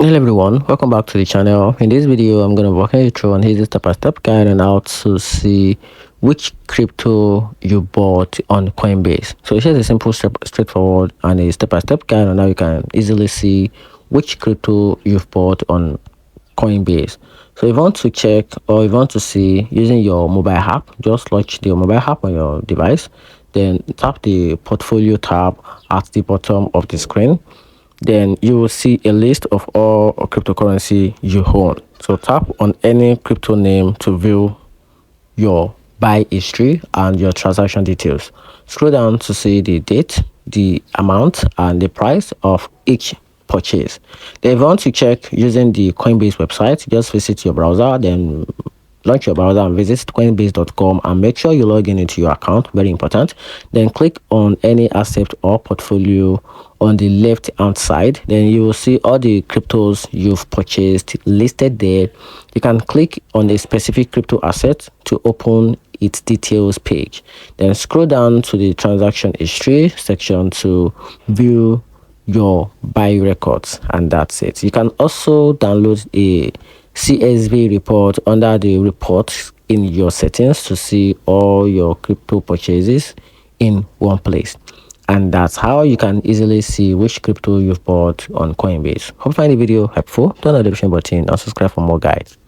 Hello everyone, welcome back to the channel. In this video I'm going to walk you through an easy step-by-step guide on how to see which crypto you bought on Coinbase. So here's a simple straightforward and a step-by-step guide on how you can easily see which crypto you've bought on Coinbase. So if you want to check or if you want to see using your mobile app, just launch the mobile app on your device, then tap the portfolio tab at the bottom of the screen. Then you will see a list of all cryptocurrency you own. So tap on any crypto name to view your buy history and your transaction details. Scroll down to see the date, the amount, and the price of each purchase. Then if you want to check using the Coinbase website, just visit your browser, then launch your browser and visit coinbase.com and make sure you log in into your account, very important. Then click on any asset or portfolio on the left hand side. Then you will see all the cryptos you've purchased listed there. You can click on a specific crypto asset to open its details page. Then scroll down to the transaction history section to view your buy records, and that's it. You can also download a CSV report under the reports in your settings to see all your crypto purchases in one place. And that's how you can easily see which crypto you've bought on Coinbase. Hope you find the video helpful. Don't hit the notification button and subscribe for more guides.